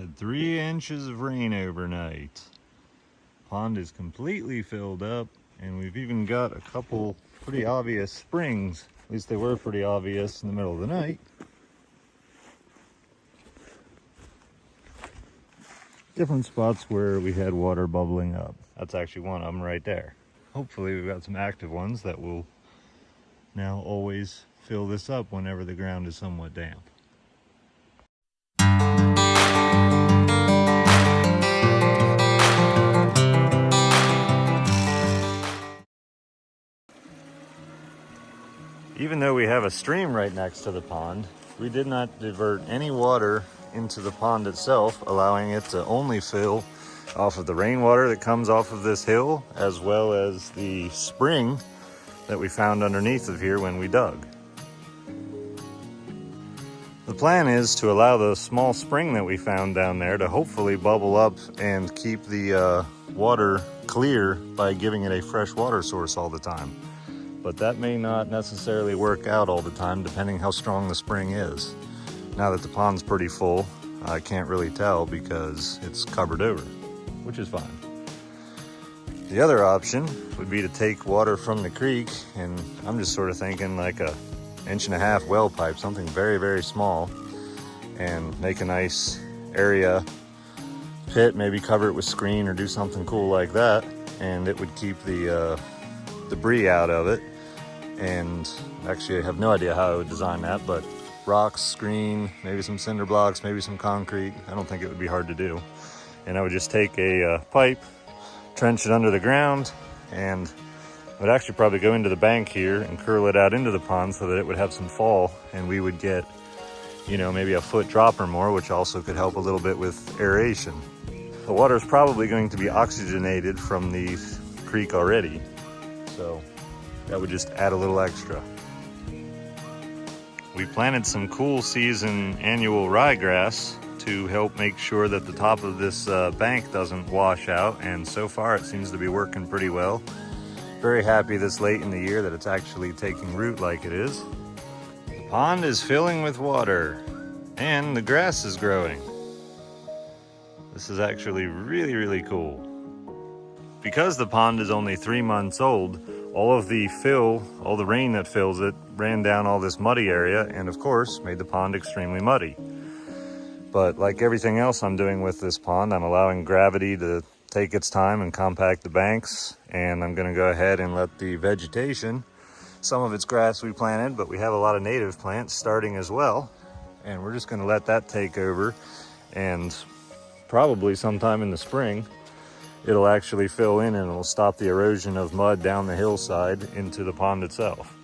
Had 3 inches of rain overnight. Pond is completely filled up, and we've even got a couple pretty obvious springs. At least they were pretty obvious in the middle of the night. Different spots where we had water bubbling up. That's actually one of them right there. Hopefully we've got some active ones that will now always fill this up whenever the ground is somewhat damp. Even though we have a stream right next to the pond, we did not divert any water into the pond itself, allowing it to only fill off of the rainwater that comes off of this hill, as well as the spring that we found underneath of here when we dug. The plan is to allow the small spring that we found down there to hopefully bubble up and keep the water clear by giving it a fresh water source all the time. But that may not necessarily work out all the time, depending how strong the spring is. Now that the pond's pretty full, I can't really tell because it's covered over, which is fine. The other option would be to take water from the creek, and I'm just sort of thinking like a 1.5 inch well pipe, something very, very small, and make a nice area pit, maybe cover it with screen or do something cool like that, and it would keep the debris out of it. And actually I have no idea how I would design that, but rocks, screen, maybe some cinder blocks, maybe some concrete. I don't think it would be hard to do. And I would just take a pipe, trench it under the ground, and I would actually probably go into the bank here and curl it out into the pond so that it would have some fall, and we would get, you know, maybe a foot drop or more, which also could help a little bit with aeration. The water is probably going to be oxygenated from the creek already, so that would just add a little extra. We planted some cool season annual ryegrass to help make sure that the top of this bank doesn't wash out, and so far it seems to be working pretty well. Very happy this late in the year that it's actually taking root like it is. The pond is filling with water and the grass is growing. This is actually really, really cool. Because the pond is only 3 months old, all the rain that fills it ran down all this muddy area and of course made the pond extremely muddy. But like everything else I'm doing with this pond, I'm allowing gravity to take its time and compact the banks, and I'm gonna go ahead and let the vegetation, some of it's grass we planted, but we have a lot of native plants starting as well, and we're just gonna let that take over, and probably sometime in the spring it'll actually fill in and it'll stop the erosion of mud down the hillside into the pond itself.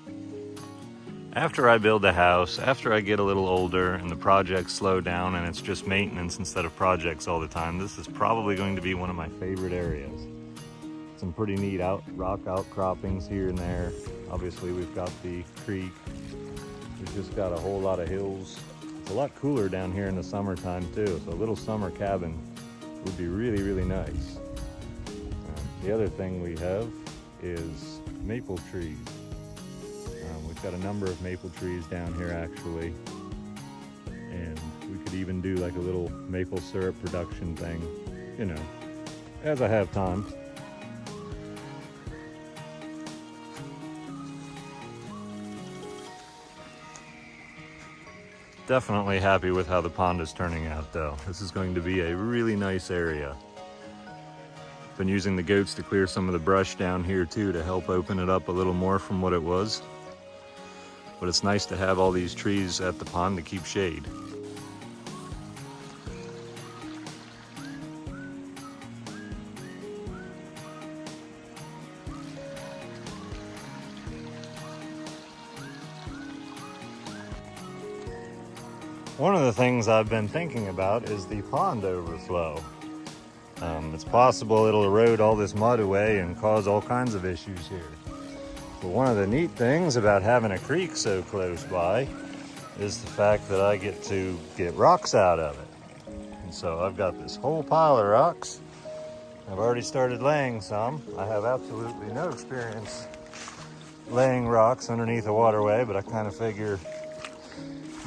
After I build a house, after I get a little older and the projects slow down and it's just maintenance instead of projects all the time, this is probably going to be one of my favorite areas. Some pretty neat rock outcroppings here and there. Obviously we've got the creek. We've just got a whole lot of hills. It's a lot cooler down here in the summertime too, so a little summer cabin would be really, really nice. The other thing we have is maple trees. We've got a number of maple trees down here actually, and we could even do like a little maple syrup production thing, you know, as I have time. Definitely happy with how the pond is turning out though. This is going to be a really nice area. Been using the goats to clear some of the brush down here too to help open it up a little more from what it was. But it's nice to have all these trees at the pond to keep shade. One of the things I've been thinking about is the pond overflow. It's possible it'll erode all this mud away and cause all kinds of issues here. But one of the neat things about having a creek so close by is the fact that I get to get rocks out of it. And so I've got this whole pile of rocks. I've already started laying some. I have absolutely no experience laying rocks underneath a waterway, but I kind of figure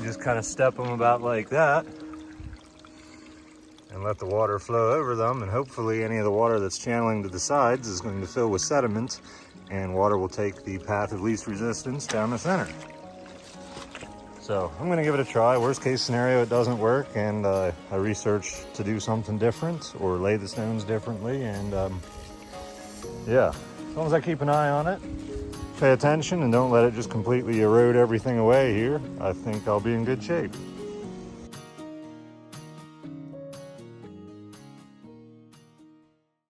you just kind of step them about like that. and let the water flow over them, and hopefully any of the water that's channeling to the sides is going to fill with sediment, and water will take the path of least resistance down the center. So I'm going to give it a try. Worst case scenario, it doesn't work, and I research to do something different or lay the stones differently, and yeah, as long as I keep an eye on it, pay attention, and don't let it just completely erode everything away here, I think I'll be in good shape.